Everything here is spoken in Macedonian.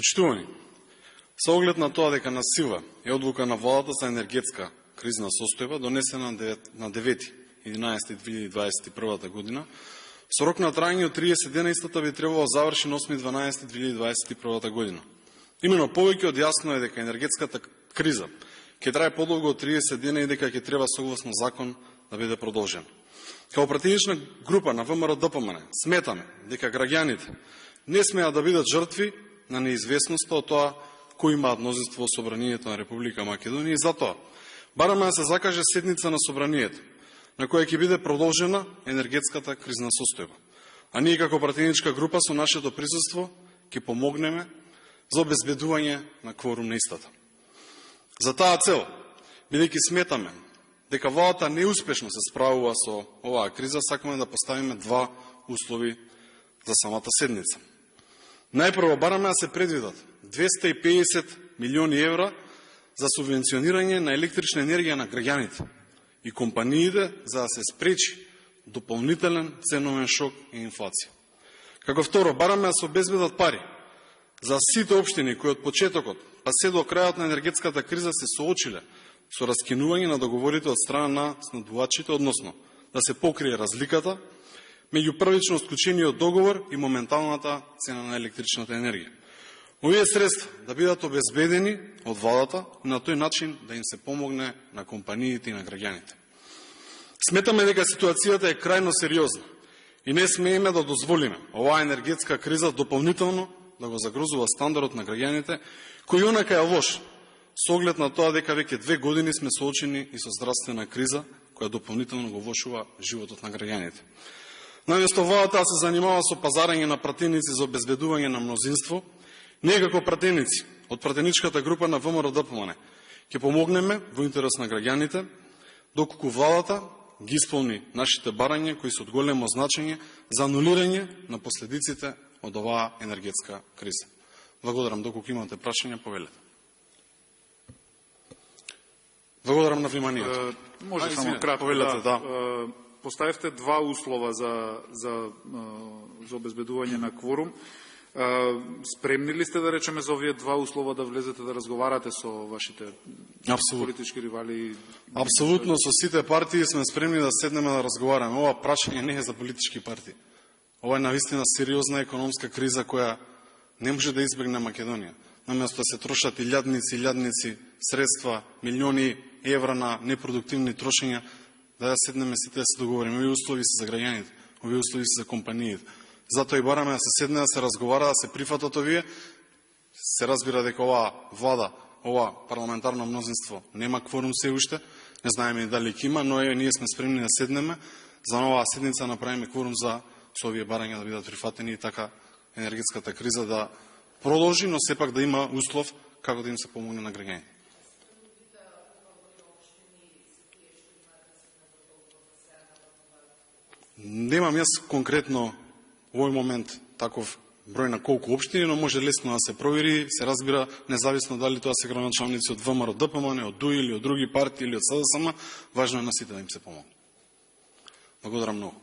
Почитувани, со оглед на тоа дека на сила е одлука на владата за енергетска кризна состојба, донесена на 9.11.2021 година, со рок на трајање од 30 дена истата би требало заврши на 8.12.2021 година. Имено повеќе од јасно е дека енергетската криза ќе трае подолго од 30 дена и дека ќе треба согласно закон да биде продолжен. Као пратенична група на ВМРО-ДПМН сметаме дека граѓаните не смеат да бидат жртви на неизвестноста од тоа кој имаат мнозинство во Собранието на Република Македонија и затоа бараме да се закаже седница на Собранието, на која ќе биде продолжена енергетската кризна состојба. А ние како пратеничка група со нашето присуство ќе помогнеме за обезбедување на кворум на истата. За таа цел, бидејќи сметаме дека владата неуспешно се справува со оваа криза, сакаме да поставиме два услови за самата седница. Најпрво бараме да се предвидат 250 милиони евра за субвенционирање на електрична енергија на граѓаните и компаниите за да се спречи дополнителен ценовен шок и инфлација. Како второ, бараме да се обезбедат пари за сите општини кои од почетокот па се до крајот на енергетската криза се соочиле со раскинување на договорите од страна на снабдувачите, односно да се покрие разликата меѓу првично склучениот договор и моменталната цена на електричната енергија. Овие средства да бидат обезбедени од владата и на тој начин да им се помогне на компаниите и на граѓаните. Сметаме дека ситуацијата е крајно сериозна и не смееме да дозволиме оваа енергетска криза дополнително да го загрозува стандарот на граѓаните, кој онака е лош, со оглед на тоа дека веќе 2 години сме соочени и со здравствена криза, која дополнително го влошува животот на граѓаните. Наместо владата се занимава со пазарање на пратеници за обезбедување на мнозинство, ние како пратеници од пратеничката група на ВМРО-ДПМН ќе помогнеме во интерес на граѓаните, доколку владата ги исполни нашите барања кои се од големо значење за анулирање на последиците од оваа енергетска криза. Благодарам, доколку имате прашања, повелете. Благодарам на вниманието. Може само кратко, да. Поставивте два услова за обезбедување на кворум. Спремни ли сте, да речеме, за овие два услова да влезете да разговарате со вашите политички ривали? Апсолутно, со сите партии сме спремни да седнеме да разговараме. Ова прашање не е за политички партии. Ова е навистина сериозна економска криза која не може да избегне Македонија. Наместо да се трошат илјадници средства, милиони евра на непродуктивни трошења, да седнеме сите да се договориме. Овие услови се за граѓаните, овие услови се за компаниите. Затоа и бараме да се седне, да се разговара, да се прифатат овие. Се разбира дека оваа влада, ова парламентарно мнозинство нема кворум се уште, не знаеме дали ќе има, но ние сме спремни да седнеме за нова седница, направиме кворум за со овие барања да бидат прифатени и така енергетската криза да продолжи, но сепак да има услов како да им се помогне на граѓаните. Немам јас конкретно во овој момент таков број на колку општини, но може лесно да се провери, се разбира, независно дали тоа се граначалници од ВМРО-ДПМН, од ДУИ или од други партии или од СДСМ, важно е на сите да им се помогне. Благодарам многу.